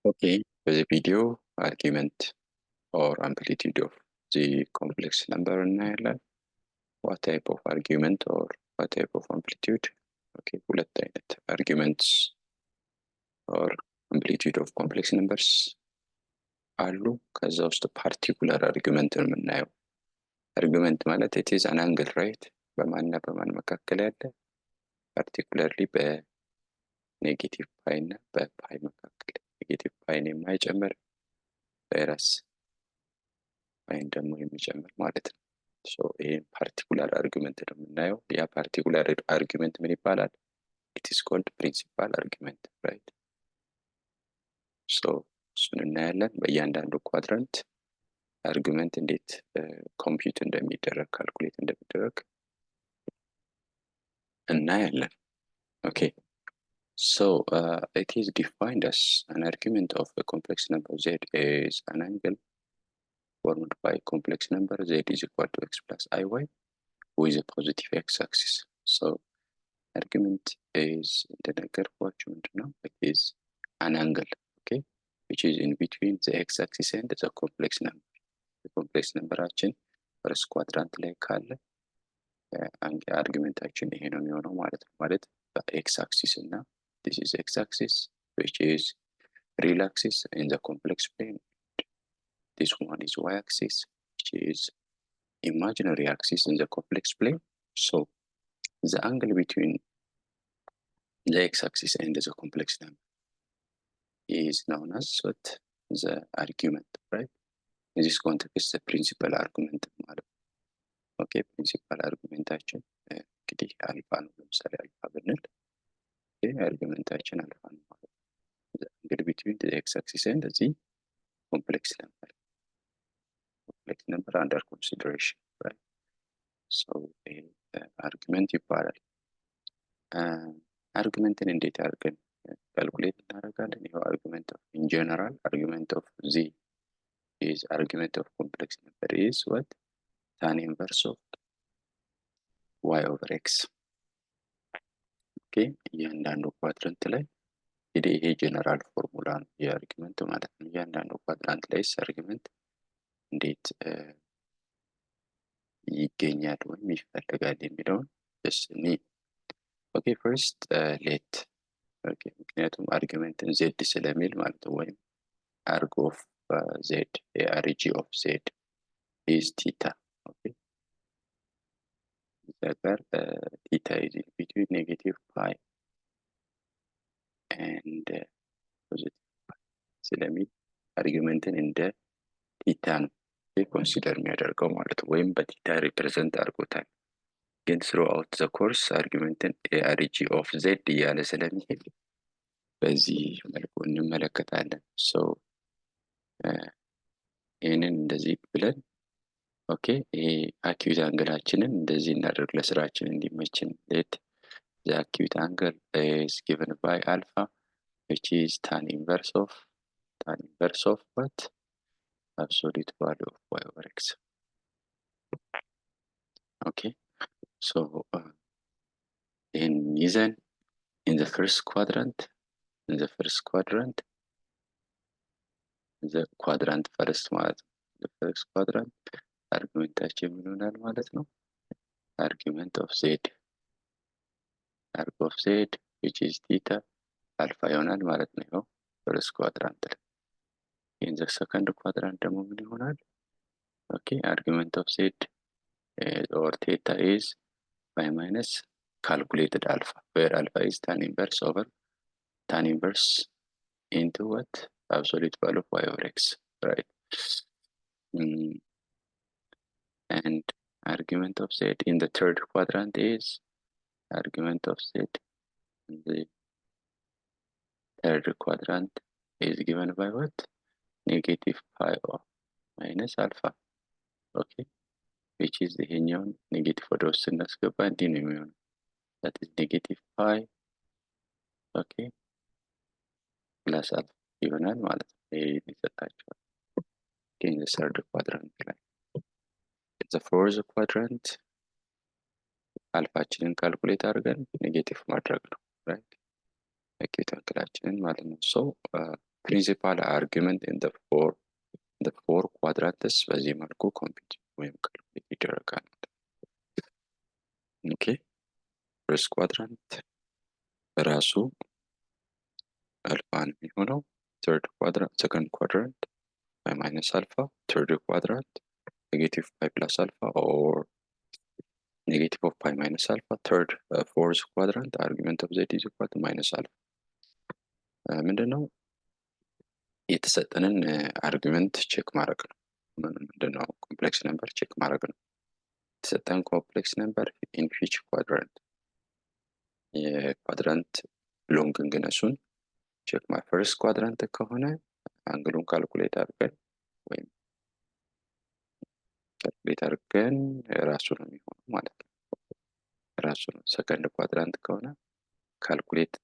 Okay, for the video argument or amplitude of the complex number እናያለን። What type of argument or what type of amplitude? Okay, ሁለት አይነት arguments or amplitude of complex numbers አሉ። ከዛ ውስጥ particular argument ነው የምናየው። argument ማለት it is an angle, right? በማንና በማን መካከል ያለ particularly በኔጌቲቭ ፓይ እና በፓይ መካከል ኔጌቲቭ ፓይን የማይጨምር ቫይረስ ፓይን ደግሞ የሚጨምር ማለት ነው። ሶ ይሄን ፓርቲኩላር አርጊመንት ነው የምናየው። ያ ፓርቲኩላር አርጊመንት ምን ይባላል? it is called principal argument, right? ሶ እሱን እናያለን። በእያንዳንዱ ኳድራንት አርጊመንት እንዴት ኮምፒውት እንደሚደረግ ካልኩሌት እንደሚደረግ እናያለን። Okay, so it is defined as an argument of a complex number z is an angle formed by complex number z is equal to x plus iy with a positive x-axis. So argument is the ነገርኳችሁ ምንድነው? It is an angle, okay, which is in between the x-axis and the complex number. The complex numberችን first quadrant ላይ ካለ argumentችን ይሄ ነው የሚሆነው ማለት ነው። ማለት በx-axis እና this is x-axis which is real axis in the complex plane. This one is y-axis which is imaginary axis in the complex plane. So the angle between the x-axis and the complex number is known as what? The argument, right? In this context, the principal argument. Okay, principal argumentation. እንግዲህ አልፋ ነው። ለምሳሌ አልፋ ብንል argumentation አልፋ ነው ማለት ነው። the angle between the x-axis and the complex number. Complex number under consideration, right? So argument ይባላል። argumenትን እንዴት አድርገን calculate እናደርጋለን? ይኸው argument of in general argument of z is argument of complex number is what? Tan inverse of y over x. Okay, እያንዳንዱ ኳድራንት ላይ እንግዲህ ይሄ ጀነራል ፎርሙላ ነው የአርጊመንት ማለት ነው። እያንዳንዱ ኳድራንት ላይ አርጊመንት እንዴት ይገኛል ወይም ይፈልጋል የሚለውን እስኒ ኦኬ ፈርስት ሌት ኦኬ ምክንያቱም አርጊመንትን ዜድ ስለሚል ማለት ነው። ወይም አርግ ኦፍ ዜድ አርጂ ኦፍ ዜድ is theta. Okay, that theta is in between negative pi and positive pi ስለሚል አርጊመንትን እንደ ቲታ ነው ኮንሲደር የሚያደርገው ማለት ነው። ወይም በቲታ ሪፕሬዘንት አድርጎታል። ግን throughout the course አርጊመንትን arg of z እያለ ስለሚሄድ በዚህ መልኩ እንመለከታለን። so ይህንን እንደዚህ ብለን ኦኬ ይሄ አኪዩት አንግላችንን እንደዚህ እናደርግ ለስራችን እንዲመችን። let the acute angle is given by alpha which is tan inverse of what? Absolute value of y over x. Okay, so in ይዘን in the first quadrant the quadrant first ማለት ነው። the first quadrant argumenታችን ምን ይሆናል ማለት ነው? argument of z which is theta alpha ይሆናል ማለት ነው። first quadrant ላይ in the second quadrant ደግሞ ምን ይሆናል? okay, argument of z or theta is pi minus calculated alpha, where alpha is tan inverse into what? Absolute value of y over x, right? And argument of z in the third quadrant is argument of z in the third quadrant is given by what? Negative pi or minus alpha. Okay, which is ይሄኛውን ኔጌቲቭ ወደ ውስጥ እናስገባ እንዲህ ነው የሚሆነው። that is negative pi okay plus alpha ይሆናል ማለት ነው። ይሄ ይሰጣቸዋል in the third quadrant ላይ in the fourth quadrant አልፋችንን ካልኩሌት አድርገን ኔጌቲቭ ማድረግ ነው፣ right? አኪዩት አንግላችንን ማለት ነው። so ፕሪንሲፓል አርጊመንት ኢን ዘ ፎር ኳድራንትስ በዚህ መልኩ ኮምፒውት ወይም ካልኩሌት ይደረጋል። ኦኬ ፈርስት ኳድራንት በራሱ አልፋ ነው የሚሆነው። ሰከንድ ኳድራንት ፓይ ማይነስ አልፋ፣ ተርድ ኳድራንት ኔጌቲቭ ፓይ ፕላስ አልፋ ኦር ኔጌቲቭ ኦፍ ፓይ ማይነስ አልፋ፣ ተርድ ፎርዝ ኳድራንት አርጊመንት ኦፍ ዜድ ኢዝ ኢኳል ቱ ማይነስ አልፋ። ምንድነው የተሰጠንን አርጊመንት ቼክ ማድረግ ነው። ምንድነው ኮምፕሌክስ ነምበር ቼክ ማድረግ ነው። የተሰጠን ኮምፕሌክስ ነምበር ኢን ዊች ኳድራንት የኳድራንት ሎንግነሱን ቼክ ማድረግ። ፈርስት ኳድራንት ከሆነ አንግሉን ካልኩሌት አድርገን ወይም ካልኩሌት አድርገን ራሱ ነው የሚሆነው ማለት ነው። ራሱ ነው። ሰከንድ ኳድራንት ከሆነ ካልኩሌት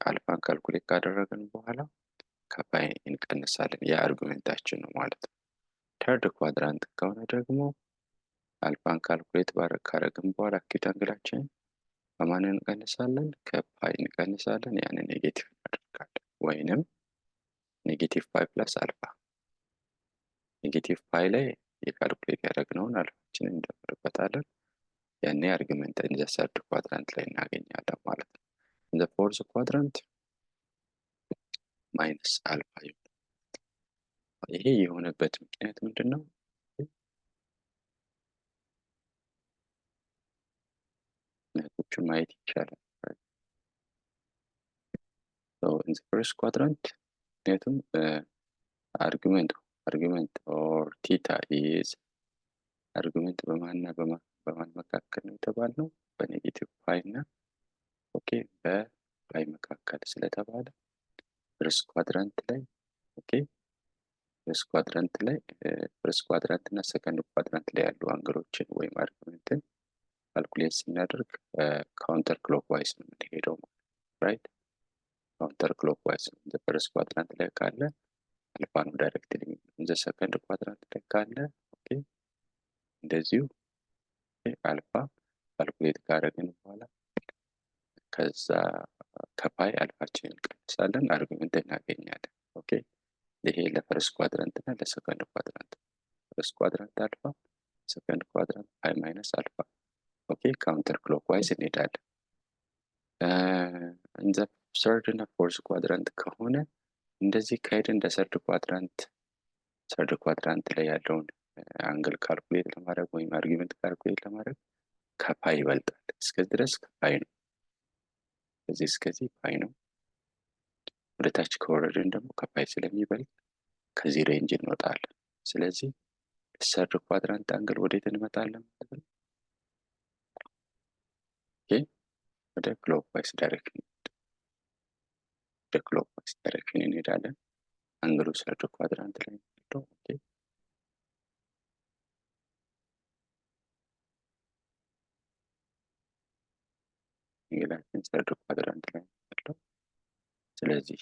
አልፋን ካልኩሌት ካደረግን በኋላ ከፓይ እንቀንሳለን። የአርጉሜንታችን ነው ማለት ነው። ተርድ ኳድራንት ከሆነ ደግሞ አልፋን ካልኩሌት ካደረግን በኋላ አኪዩት አንግላችን ከማን እንቀንሳለን? ከፓይ እንቀንሳለን። ያንን ኔጌቲቭ እናደርጋለን። ወይንም ኔጌቲቭ ፓይ ፕላስ አልፋ ኔጌቲቭ ፓይ ላይ የካልኩሌት ያደረግነውን አልፋችንን እንደምርበታለን። ያኔ አርጊመንት ኢን ዘ ሰርድ ኳድራንት ላይ እናገኛለን ማለት ነው። ኢን ዘ ፎርዝ ኳድራንት ማይነስ አልፋ ይሆናል። ይሄ የሆነበት ምክንያት ምንድነው? ምክንያቶቹን ማየት ይቻላል። ኢን ዘ ፈርስት ኳድራንት ምክንያቱም አርጊመንት ኦር ቲታ ኢዝ አርጊመንት በማንና በማን መካከል ነው የተባልነው? በኔጌቲቭ ፓይ እና ኦኬ በፓይ መካከል ስለተባለ ፈርስት ኳድራንት ላይ ኦኬ ፈርስት ኳድራንት እና ሰከንድ ኳድራንት ላይ ያሉ አንግሎችን ወይም አርጊመንትን ካልኩሌት ስናደርግ ካውንተር ክሎክዋይስ ነው የምንሄደው ራይት። ካውንተር ክሎክዋይስ ነው። ፈርስት ኳድራንት ላይ ካለ አልፋ ነው ዳይሬክትሊ። እንደ ሰከንድ ኳድራንት ላይ ካለ ኦኬ እንደዚሁ አልፋ ካልኩሌት ካደረግን በኋላ ከዛ ከፓይ አልፋችንን እንቀንሳለን፣ አርጊመንት እናገኛለን። ኦኬ ይሄ ለፈርስት ኳድራንት እና ለሰከንድ ኳድራንት። ፈርስት ኳድራንት አልፋ፣ ሰከንድ ኳድራንት ፓይ ማይነስ አልፋ። ኦኬ ካውንተር ክሎክዋይዝ እንሄዳለን። እንደ ሰርድ እና ፎርዝ ኳድራንት ከሆነ እንደዚህ ከሄድን እንደ ሰርድ ኳድራንት ላይ ያለውን አንግል ካልኩሌት ለማድረግ ወይም አርጊመንት ካልኩሌት ለማድረግ ከፓይ ይበልጣል። እስከዚህ ድረስ ከፓይ ነው። ከዚህ እስከዚህ ፓይ ነው። ወደ ታች ከወረድን ደግሞ ከፓይ ስለሚበልጥ ከዚህ ሬንጅ እንወጣለን። ስለዚህ ሰርድ ኳድራንት አንግል ወዴት እንመጣለን ማለት ነው? ኦኬ ወደ ክሎክዋይስ ዳይሬክሽን እንሄዳለን። አንግሉ ሰርድ ኳድራንት ላይ ነው። ኦኬ እንግላችን ሰርድ ኳድራንት ላይ ነው። ስለዚህ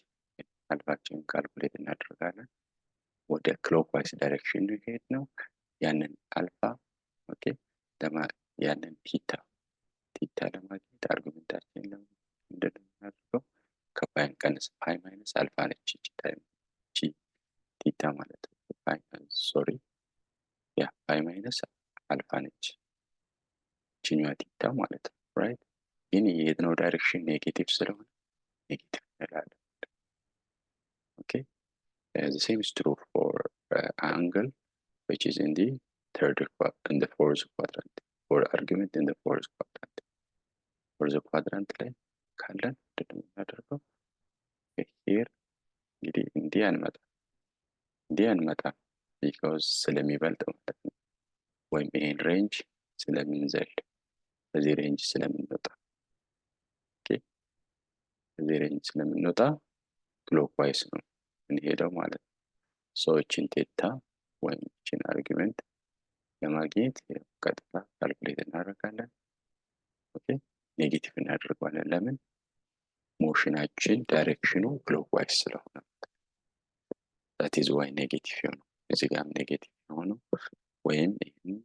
አልፋችንን ካልኩሌት እናደርጋለን። ወደ ክሎክዋይስ ዳይሬክሽን ሄድ ነው። ያንን አልፋ ኦኬ ያንን ቲታ ለማግኘት አርጊመንታችን ምንድን ነው የምናደርገው? ከፓይ እንቀንስ። ፓይ ማይነስ አልፋ ነች ቲታ ማለት ነው። ፓይ ማይነስ አልፋ ነች ቺኛዋ ቲታ ማለት ነው ራይት። ግን የሄድነው ዳይሬክሽን ኔጌቲቭ ስለሆነ ኔጌቲቭ እንላለን። okay the same is true for angle which is in the fourth quadrant, or argument in the fourth quadrant. fourth quadrant ላይ ካለን እንደምናደርገው here እንግዲህ እንዲህ አንመጣ because ስለሚበልጥ ማለት ነው። ወይም ይሄን ሬንጅ ስለምንዘል በዚህ ሬንጅ ስለምንወጣ በዚህ ሬንጅ ስለምንወጣ ክሎክዋይስ ነው እንሄደው ማለት ነው። ሰዎችን ቴታ ወይም ችን አርጊመንት ለማግኘት ቀጥታ ካልኩሌት እናደርጋለን። ኦኬ ኔጌቲቭ እናደርጋለን። ለምን? ሞሽናችን ዳይሬክሽኑ ክሎክዋይስ ስለሆነ። that is why ኔጌቲቭ ነው። እዚህ ጋርም ኔጌቲቭ ነው። ወይም ይሄን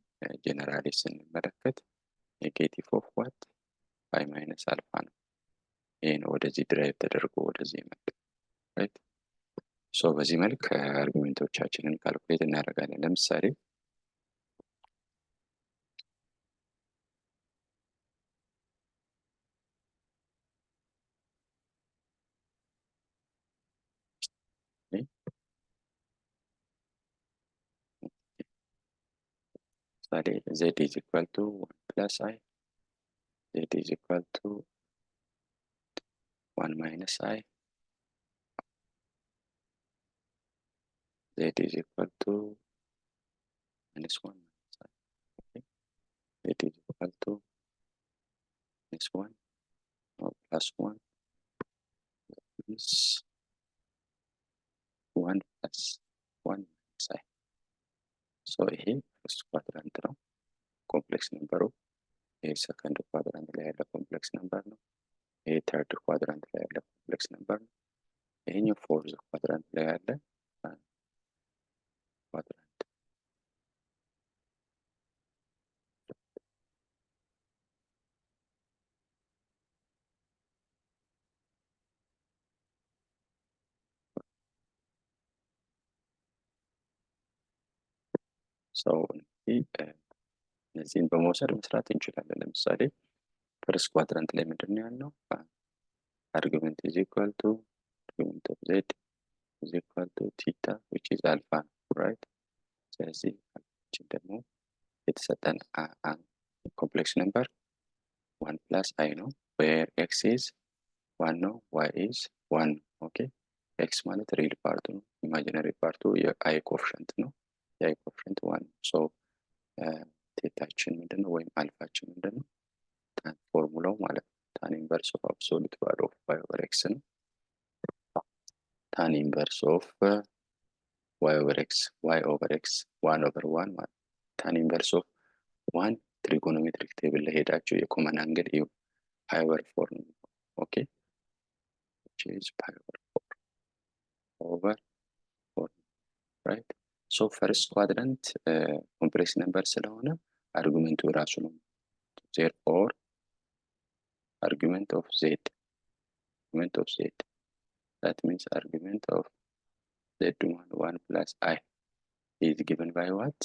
ጀነራሊ ስንመለከት ኔጌቲቭ ኦፍ ዋት ፓይ ማይነስ አልፋ ነው። ይሄን ወደዚህ ድራይቭ ተደርጎ ወደዚህ ይመጣል ራይት። ሶ በዚህ መልክ አርጊመንቶቻችንን ካልኩሌት እናደርጋለን። ለምሳሌ z is equal to 1 plus I, z is equal to 1 minus I, z is equal to minus 1 minus I, okay? Z is equal to minus 1 or plus 1 is 1 plus 1 minus I. So ይሄ ፈርስት ኳድራንት ነው፣ ኮምፕሌክስ ነምበሩ። ይሄ ሰከንድ ኳድራንት ላይ ያለ ኮምፕሌክስ ነምበር ነው። ይሄ ተርድ ኳድራንት ላይ ያለ ኮምፕሌክስ ነምበር ነው። ይሄኛው ፎርዝ ኳድራንት ላይ ያለ ኳድራንት። ሰው እነዚህን በመውሰድ መስራት እንችላለን። ለምሳሌ ፈርስት ኳድራንት ላይ ምንድን ነው ያልነው? argument is equal to argument of z is equal to theta which is alpha, right? ስለዚህ አልፋችን ደግሞ የተሰጠን ኮምፕሌክስ ነምበር 1 plus I ነው where x is 1 ነው y is 1 ነው። ኦኬ x ማለት ሪል ፓርቱ ነው፣ ኢማጂነሪ ፓርቱ የአይ ኮኤፊሽንት ነው። የአይ ኮኤፊሽንት 1 ነው። ሶ ቴታችን ምንድነው ወይም አልፋችን ምንድነው? ፎርሙላው ማለት ነው ታን ኢንቨርስ ኦፍ አብሶሉት ቫልዩ ኦፍ y over x ነው። ታን ኢንቨርስ ኦፍ y over x 1 over 1 ማለት ታን ኢንቨርስ ኦፍ 1 ትሪጎኖሜትሪክ ቴብል ላይ ሄዳችሁ የኮመን አንግል እዩ pi over 4 ነው። ኦኬ which is pi over 4 over 4 right? ሶ ፈርስት ኳድራንት ኮምፕሌክስ ነምበር ስለሆነ አርጉሜንቱ ራሱ ነው። therefore argument of z that means argument of z1 plus I is given by what?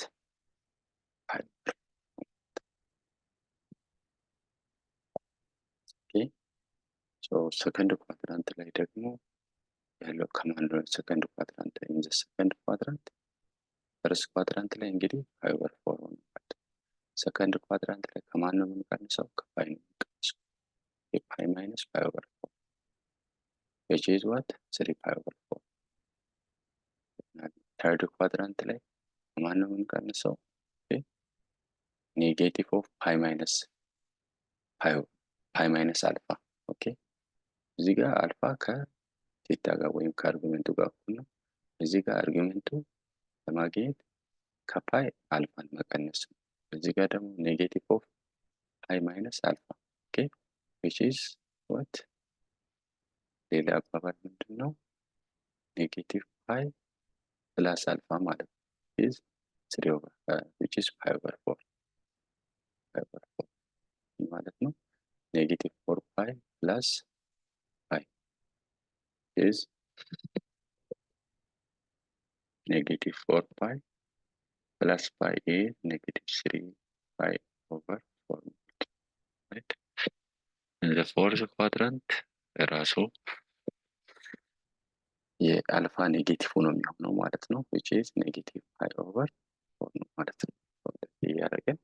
Pi. Okay, so second quadrant ላይ ደግሞ ያለው ከማን ነው? second quadrant in the second quadrant first quadrant ላይ እንግዲህ pi over 4 ነው። second quadrant ላይ ከማን ነው የምንቀንሰው? ከፓይ ነው የምንቀንሰው። pi minus pi over 4 which is what? 3 pi over 4. third quadrant ላይ ከማን ነው የምንቀንሰው? ኔጌቲቭ ኦፍ pi minus አልፋ። ኦኬ እዚህ ጋር አልፋ ከቴታ ጋር ወይም ከአርጉሜንቱ ጋር እኩል ነው። እዚህ ጋር አርጉሜንቱ ለማግኘት ከፓይ አልፋን መቀነስ ነው። እዚህ ጋር ደግሞ ኔጌቲቭ ኦፍ pi minus አልፋ። ኦኬ which is what? ሌላ አባባል ምንድን ነው? ኔጌቲቭ ፓይ ፕላስ አልፋ ማለት ነው is 3 over which is pi over 4 ማለት ነው። ኔጌቲቭ 4 pi plus pi is negative 4 pi plus pi is negative 3 pi over 4, right? In the fourth quadrant ራሱ የአልፋ ኔጌቲቭ ነው የሚሆነው ማለት ነው which is negative pi over 4 ነው ማለት ነው። እያደረገን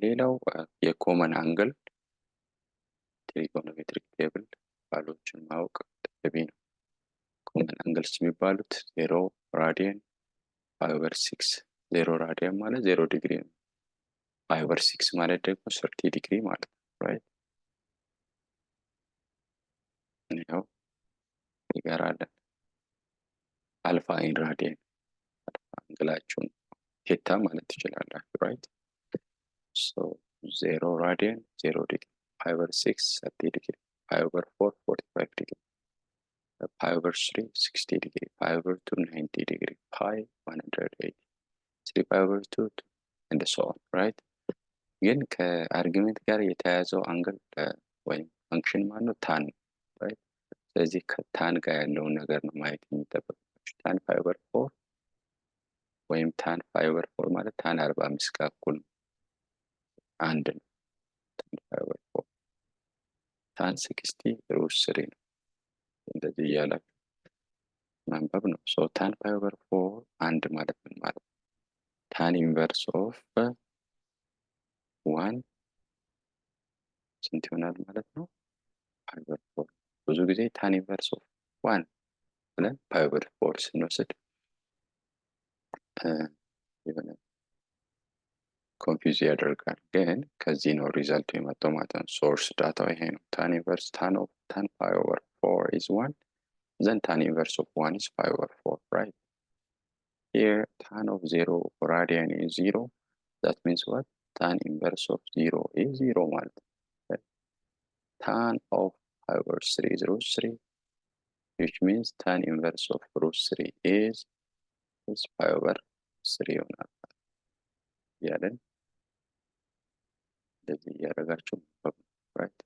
ሌላው የኮመን አንግል ትሪጎኖሜትሪክ ቴብል ባሎችን ማወቅ ተገቢ ነው። ኮመን አንግልስ የሚባሉት 0 ራዲያን pi over 6 0 ራዲያን ማለት 0 ዲግሪ ነው። pi over 6 ማለት ደግሞ 30 ዲግሪ ማለት ነው። right? ነው ይገራለን አልፋ ኢን ራዲያን አንግላችሁን ቴታ ማለት ትችላላችሁ። right? so 0 radian 0 degree, pi over 6 30 degree, pi over 4 45 degree, pi over 3 60 degree, pi over 2 90 degree, pi 180, 3 pi over 2 and so on, right? ግን ከአርጊመንት ጋር የተያያዘው አንግል ወይም ፈንክሽን ማለት ነው ታን፣ right? ስለዚህ ከታን ጋር ያለውን ነገር ነው ማየት የሚጠበቅባችሁ። ታን 5/4 ወይም ታን 5/4 ማለት ታን 45 ጋር እኩል ነው፣ አንድ ነው። ታን 5/4 ታን 60 √3 ነው። እንደዚህ እያላችሁ ማንበብ ነው። ሶ ታን 5/4 አንድ ማለት ምን ማለት ነው? ታን ኢንቨርስ ኦፍ 1 ስንት ይሆናል ማለት ነው? 5/4። ብዙ ጊዜ ታን ኢንቨርስ ኦፍ 1 ብለን 5/4 ስንወስድ የሆነ ኮንፊውዝ ያደርጋል፣ ግን ከዚህ ነው ሪዛልቱ የመጣው ማለት ነው። ሶርስ ዳታው ይሄ ነው። ታን ኢንቨርስ ታን 5/4 is 1, then tan inverse of 1 is 5/4, right? Here tan of 0 radian is 0. That means what? Tan inverse of 0 is 0 ማለት ነው. Okay? Tan of 5/3 is √3, which means tan inverse of √3 is 5/3 ይሆናል ያለን እንደዚህ እያደረጋችሁ right?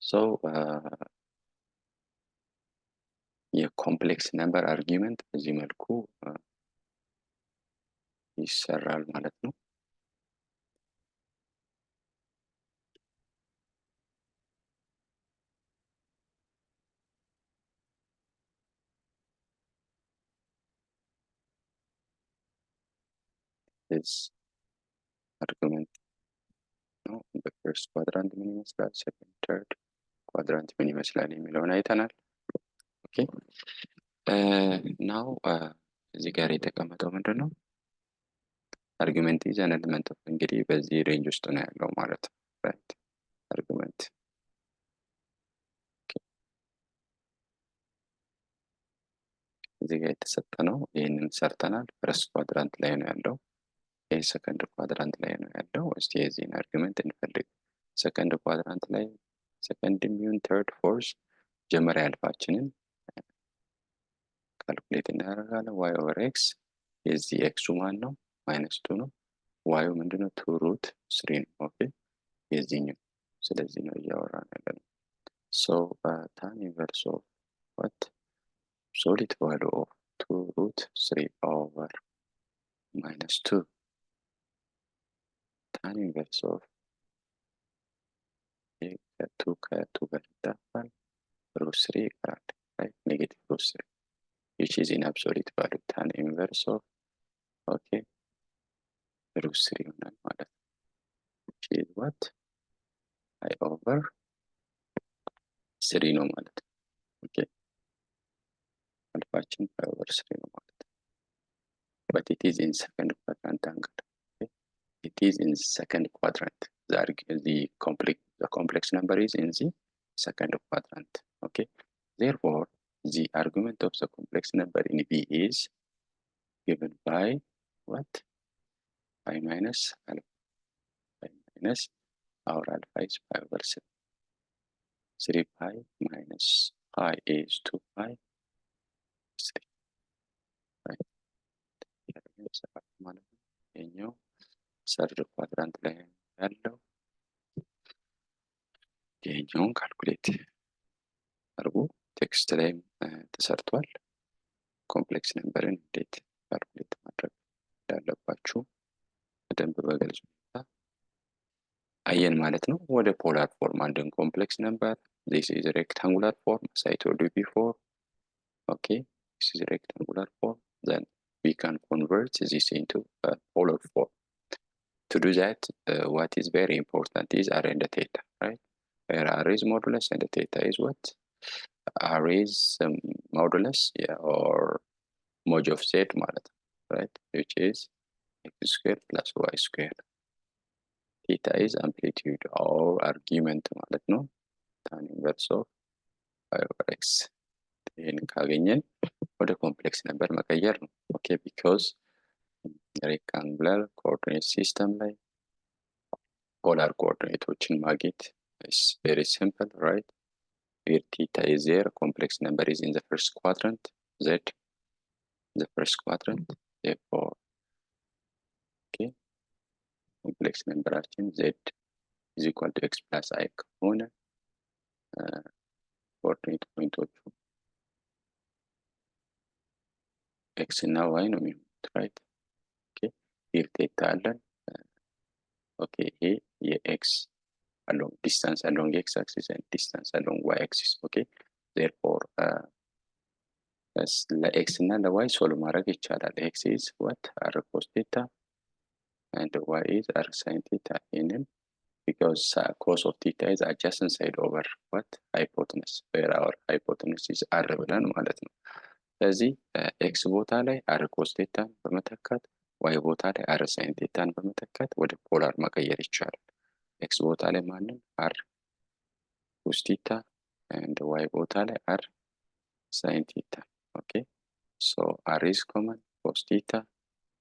So የኮምፕሌክስ ነምበር አርጊመንት በዚህ መልኩ ይሰራል ማለት ነው። this argument ነው። በፈርስት ኳድራንት ምን ይመስላል፣ ሰከንድ ተርድ ኳድራንት ምን ይመስላል የሚለውን አይተናል። ኦኬ ናው እዚህ ጋር የተቀመጠው ምንድን ነው? አርጊመንት ኢዝ አን ኤሊመንት ኦፍ፣ እንግዲህ በዚህ ሬንጅ ውስጥ ነው ያለው ማለት ነው። ራይት አርጊመንት እዚህ ጋር የተሰጠ ነው። ይህንን ሰርተናል። ፈርስት ኳድራንት ላይ ነው ያለው። ይህ ሰከንድ ኳድራንት ላይ ነው ያለው። እስቲ የዚህን አርጊመንት እንፈልግ። ሰከንድ ኳድራንት ላይ ሰከንድ ሚውን ተርድ ፎርስ መጀመሪያ አልፋችንን ካልኩሌት እናደርጋለን። ዋይ ኦቨር ኤክስ፣ የዚህ ኤክሱ ማን ነው? -2 ነው። ዋዩ ምንድነው? 2√3 ነው። ኦኬ የዚህኛው ስለዚህ ነው እያወራን ያለ ነው። ሶ ታን ኢንቨርስ ኦፍ ዋት ሶሊድ ቫሉ ኦፍ 2√3 ኦቨር -2 ታን ኢንቨርስ ኦፍ ከ2 ጋር ይጣፋል፣ √3 ይቀራል። ራይት ኔጌቲቭ √3 which is in absolute value tan inverse of okay √3 ይሆናል ማለት ነው። which is what I over 3 ነው ማለት ነው። ኦኬ አልፋችን /3 ነው ማለት ነው። but it is in second quadrant angle. Okay? It is in second quadrant. The complex number is in the second quadrant. Okay, therefore the argument of the complex number in B is given by what? Pi minus alpha. Pi minus our alpha is 5/3. 3 pi minus pi is 2 pi 3. Right? ይሄኛው ሰርድ ኳድራንት ላይ ያለው ይሄኛውን ካልኩሌት አድርጉ። ቴክስት ላይ ተሰርቷል። ኮምፕሌክስ ነምበርን እንዴት ካልኩሌት ማድረግ እንዳለባችሁ በደንብ በግልጽ አየን ማለት ነው። ወደ ፖላር ፎርም አንድን ኮምፕሌክስ ነምበር this is rectangular form as I told you before. Okay, this is rectangular form, then we can convert this into a polar form. To do that, what is very important is r and theta, right? Where r is modulus and theta is what? R is modulus, yeah, or mod of z ማለት ነው, right? Which is x squared plus y squared. Theta is amplitude or argument ማለት ነው. Tan inverse of 5/x. ይህን ካገኘን ወደ ኮምፕሌክስ ነበር መቀየር ነው። ኦኬ ቢኮዝ ሬክታንጉላር ኮኦርዲኔት ሲስተም ላይ ፖላር ኮኦርዲኔቶችን ማግኘት is very simple, right? Where theta is there, complex number is in the first quadrant, z the first quadrant, therefore okay complex number z is equal to x plus I ከሆነ ኮኦርዲኔት ፖይንቶቹ ኤክስ እና ዋይ ነው የሚሆኑት ራይት። ኦኬ ሂር ቴታ አለን። ኦኬ ይሄ የኤክስ along distance along x axis and distance along y axis. okay therefore ለx እና ለy ሶልቭ ማድረግ ይቻላል። x is what r cos theta and y is r sin theta in because cos of theta is adjacent side over what hypotenuse where our hypotenuse is r ብለን ማለት ነው። ስለዚህ x ቦታ ላይ r cos theta በመተካት y ቦታ ላይ r sin theta በመተካት ወደ ፖላር መቀየር ይቻላል። x ቦታ ላይ ማንን r cos theta and y ቦታ ላይ r sin theta. okay so r is common cos theta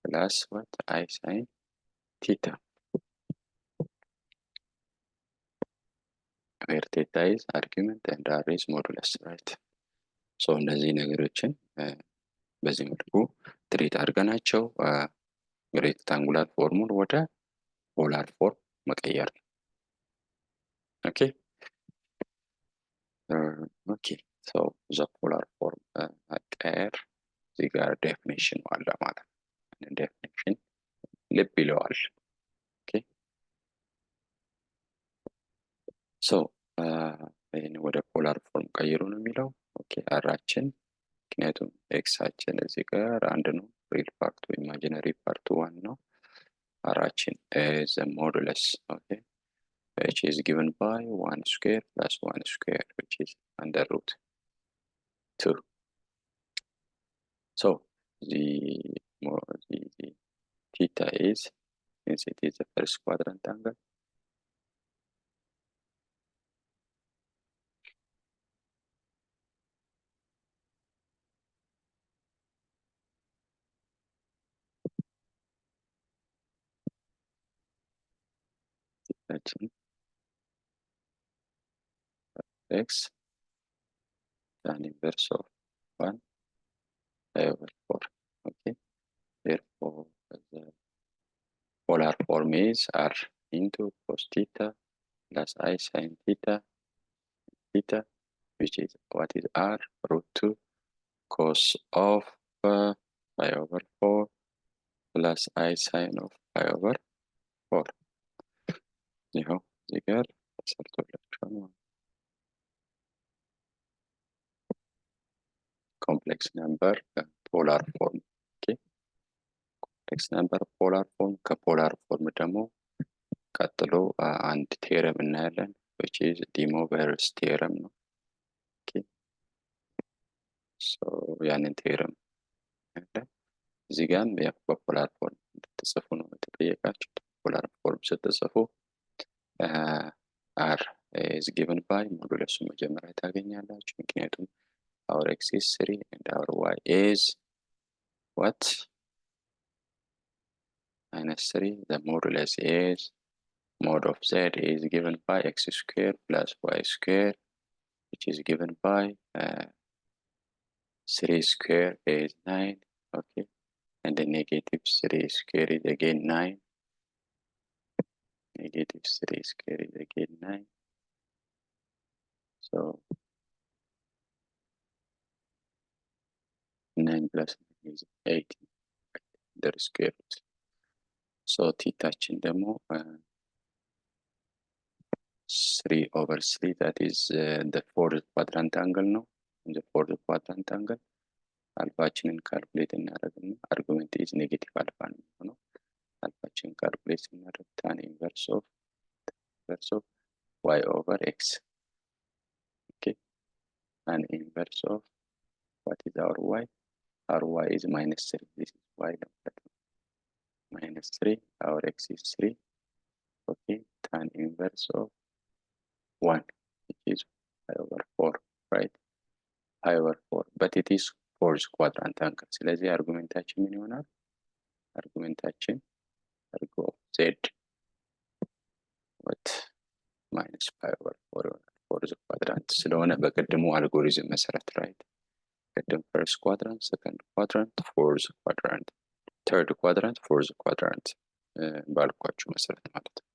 plus what I sin theta where theta is argument and r is modulus right. so እነዚህ ነገሮችን በዚህ መልኩ ትሪት አድርገናቸው ሬክታንጉላር ፎርሙን ወደ ፖላር ፎርም መቀየር ነው። okay okay so the polar form መቀየር እዚህ ጋር ዴፊኒሽን አለ ማለት ነው። ዴፊኒሽን ልብ ይለዋል። okay so ይሄን ወደ ፖላር ፎርም ቀይሩ ነው የሚለው። okay አራችን ምክንያቱም ኤክሳችን እዚህ ጋር አንድ ነው፣ ሪል ፓርቱ ኢማጂነሪ ፓርቱ ዋን ነው። አራችን is a modulus okay which is given by 1 square plus 1 square which is under root 2. so the theta is, since it is the first quadrant angle, x tan inverse of 1 over 4. okay therefore the polar form is r into cos theta plus I sin theta which is what is r root 2 cos of pi over 4 plus I sin of pi over 4. ይኸው እዚህ ጋር ተሰርቶላችኋል ማለት ነው። ኮምፕሌክስ ነምበር ፖላር ፎርም okay ኮምፕሌክስ ነምበር ፖላር ፎርም ከፖላር ፎርም ደግሞ ቀጥሎ አንድ ቴረም እናያለን which is de Moivre's theorem ነው። okay so ያንን ቴረም እዚህ ጋር በፖላር ፎርም እንድትጽፉ ነው የተጠየቃችሁት። ፖላር ፎርም ስትጽፉ r is given by ሞዱለሱ መጀመሪያ ታገኛላችሁ። ምክንያቱም our x is 3 and our y is what -3. the modulus is mod of z is given by x square plus y square which is given by 3 square is 9. okay and the negative 3 square is again 9. negative 3 square is again 9. so 9 plus 9 is 18 the square root. so thetaችን ደግሞ 3 over 3 that is the fourth quadrant angle ነው። the fourth quadrant angle አልፋችንን ካልኩሌት እናደርግና argument is negative alpha ነው። አልፋችንን ካልኩሌት እናደርግ tan inverse of y over x. okay tan inverse of what is our y? our y is -3. this is y -3. our x is 3. okay tan inverse of 1 which is pi over 4 right pi over 4 but it is fourth quadrant angle. ስለዚህ አርጉሜንታችን ምን ይሆናል? አርጉሜንታችን አርጎ z what minus pi over 4 ይሆናል። fourth quadrant ስለሆነ በቀድሞ አልጎሪዝም መሰረት right ቀደም first quadrant, second quadrant, fourth quadrant, third quadrant, fourth quadrant ባልኳችሁ መሰረት ማለት ነው።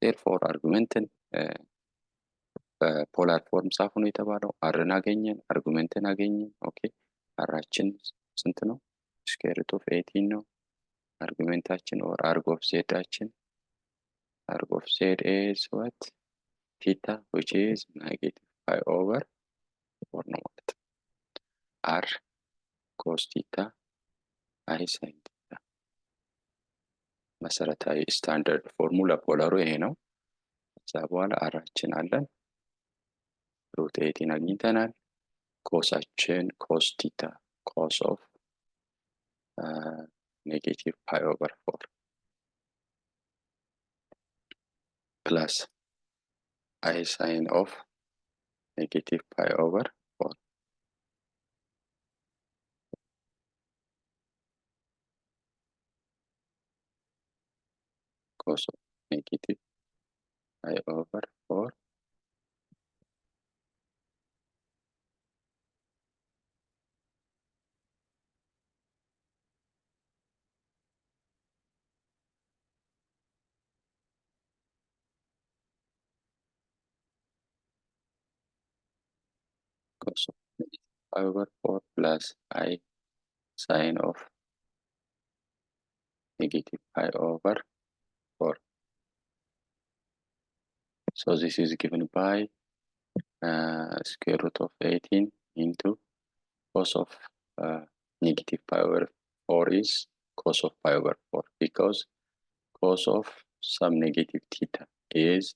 ቴርፎር አርጉመንትን በፖላር ፎርም ጻፉ ነው የተባለው። አርን አገኘን፣ አርጉመንትን አገኘን። ኦኬ አራችን ስንት ነው? ስኩዌር ሩት ኦፍ 18 ነው። አርጉመንታችን ኦር አርግ ኦፍ ዜዳችን arg of z is what? Theta, which is negative pi over 4 ነው ማለት ነው። r cos theta i sin theta መሰረታዊ ስታንዳርድ ፎርሙላ ፖላሩ ይሄ ነው። ከዛ በኋላ አራችን አለን ሩት 18 አግኝተናል። ኮሳችን ኮስ ቲታ ኮስ ኦፍ ኔጌቲቭ ፓይ ኦቨር 4 plus I sin of negative pi over 4 cos of negative pi over 4 cos of negative pi over 4 plus I sin of negative pi over 4. So this is given by square root of 18 into cos of negative pi over 4 is cos of pi over 4 because cos of some negative theta is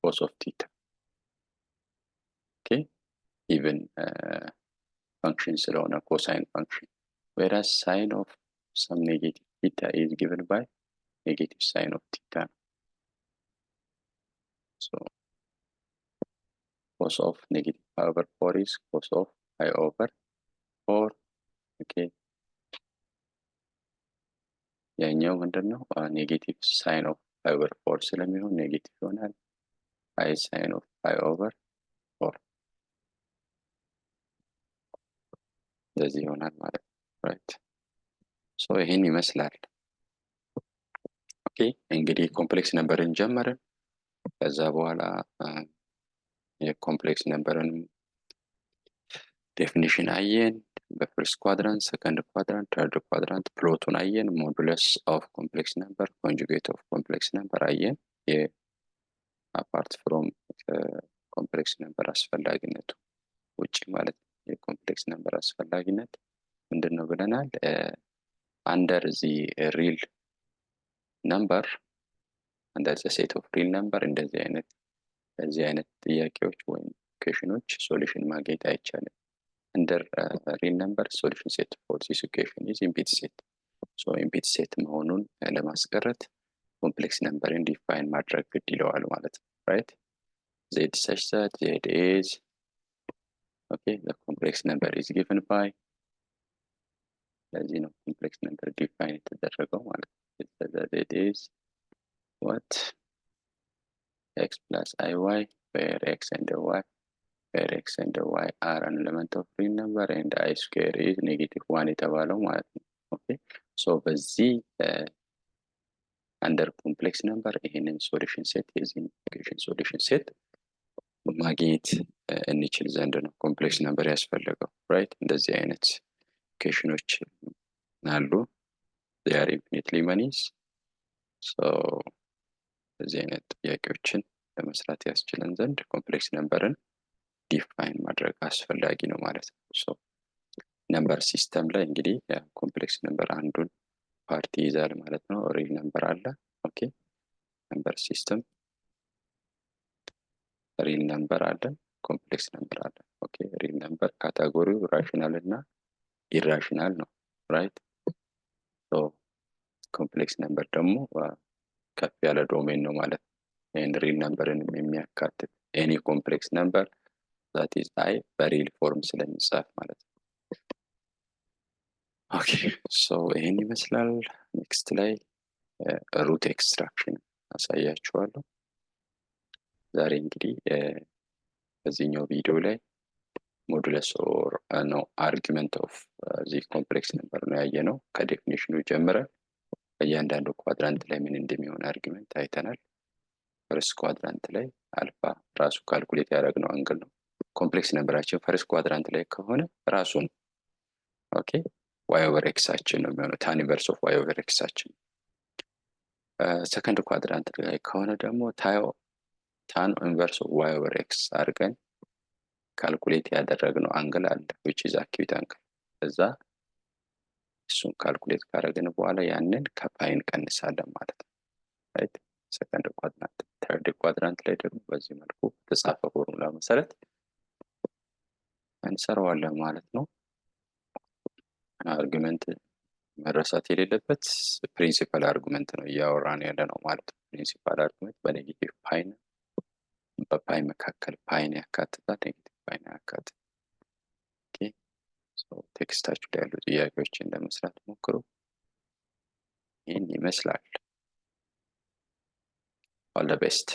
cos of theta. Okay, even function on a cosine function, whereas sine of some negative theta is given by negative sine of theta. So cos of negative pi over 4 is cos of pi over 4. Okay, ያኛው ምንድነው? ኔጌቲቭ ሳይን ኦፍ ፓይ ኦቨር 4 ስለሚሆን ኔጌቲቭ ይሆናል። አይ ሳይን ኦፍ ፓይ ኦቨር 4 እንደዚህ ይሆናል ማለት ነው። ራይት ሶ ይሄን ይመስላል። ኦኬ እንግዲህ ኮምፕሌክስ ነምበርን ጀመርን። ከዛ በኋላ የኮምፕሌክስ ነምበርን ዴፊኒሽን አየን። በፈርስት ኳድራንት፣ ሰከንድ ኳድራንት፣ ተርድ ኳድራንት ፕሎቱን አየን። ሞዱለስ ኦፍ ኮምፕሌክስ ነምበር፣ ኮንጁጌት ኦፍ ኮምፕሌክስ ነምበር አየን። የአፓርት ፍሮም ኮምፕሌክስ ነምበር አስፈላጊነቱ ውጪ ማለት ነው። የኮምፕሌክስ ነምበር አስፈላጊነት ምንድነው ብለናል? አንደር ዚ ሪል ነምበር አንደር ዘ ሴት ኦፍ ሪል ነምበር እንደዚህ አይነት ጥያቄዎች ወይም ኢኩዌሽኖች ሶሉሽን ማግኘት አይቻልም። under real number solution set for this equation is empty set. So empty set መሆኑን ለማስቀረት ኮምፕሌክስ ነምበርን ዲፋይን ማድረግ ግድ ይለዋል ማለት ነው። right z such that z is okay the complex number is given by ለዚህ ነው ኮምፕሌክስ ነምበር ዲፋይን የተደረገው ማለት ነው። z is what x plus iy where x and y where x and y are an element of real number and I square is negative 1 የተባለው ማለት ነው። okay so በዚህ under complex number ይሄንን ሶሉሽን ሴት የዚህን ኢኩዌሽን ሶሉሽን ሴት ማግኘት እንችል ዘንድ ነው ኮምፕሌክስ ነምበር ያስፈልገው። right እንደዚህ አይነት ኢኩዌሽኖች አሉ they are infinitely many. so እንደዚህ አይነት ጥያቄዎችን ለመስራት ያስችለን ዘንድ ኮምፕሌክስ ነምበርን ዲፋይን ማድረግ አስፈላጊ ነው ማለት ነው። ሶ ነምበር ሲስተም ላይ እንግዲህ ኮምፕሌክስ ነምበር አንዱን ፓርቲ ይዛል ማለት ነው። ሪል ነምበር አለ። ኦኬ ነምበር ሲስተም ሪል ነምበር አለ፣ ኮምፕሌክስ ነምበር አለ። ኦኬ ሪል ነምበር ካቴጎሪው ራሽናል እና ኢራሽናል ነው። ራይት ሶ ኮምፕሌክስ ነምበር ደግሞ ከፍ ያለ ዶሜን ነው ማለት ነው። ይሄን ሪል ነምበርን የሚያካትት ኤኒ ኮምፕሌክስ ነምበር that is I በሪል ፎርም ስለሚጻፍ ማለት ነው። ኦኬ ሶ ይሄን ይመስላል። ኔክስት ላይ ሩት ኤክስትራክሽን አሳያችኋለሁ። ዛሬ እንግዲህ በዚህኛው ቪዲዮ ላይ ሞዱለስ ኦር ነው አርጊመንት ኦፍ ዚ ኮምፕሌክስ ነምበር ነው ያየነው። ከዴፊኒሽኑ ጀምረን እያንዳንዱ ኳድራንት ላይ ምን እንደሚሆን አርጊመንት አይተናል። ፈርስት ኳድራንት ላይ አልፋ ራሱ ካልኩሌት ያደረግነው አንግል ነው። ኮምፕሌክስ ነምበራችን ፈርስት ኳድራንት ላይ ከሆነ ራሱ ነው። ኦኬ ዋይ ኦቨር ኤክሳችን ነው የሚሆነው፣ ታን ኢንቨርስ ኦፍ ዋይ ኦቨር ኤክሳችን። ሰከንድ ኳድራንት ላይ ከሆነ ደግሞ ታን ኢንቨርስ ኦፍ ዋይ ኦቨር ኤክስ አድርገን ካልኩሌት ያደረግነው አንግል አለ which is acute angle። እዛ እሱን ካልኩሌት ካደረግን በኋላ ያንን ከፓይ እንቀንሳለን ማለት ነው። ራይት ሰከንድ ኳድራንት። ተርድ ኳድራንት ላይ ደግሞ በዚህ መልኩ ተጻፈ ፎርሙላ መሰረት እንሰራዋለን ማለት ነው። አርጉመንት መረሳት የሌለበት ፕሪንሲፓል አርጉመንት ነው እያወራን ያለ ነው ማለት ነው። ፕሪንሲፓል አርጉመንት በኔጌቲቭ ፓይ ነው፣ በፓይ መካከል ፓይን ያካትታል፣ ኔጌቲቭ ፓይን ያካትታል። ኦኬ ሶ ቴክስታችሁ ላይ ያሉ ጥያቄዎችን ለመስራት ሞክሩ። ይህን ይመስላል። ኦል ዘ ቤስት።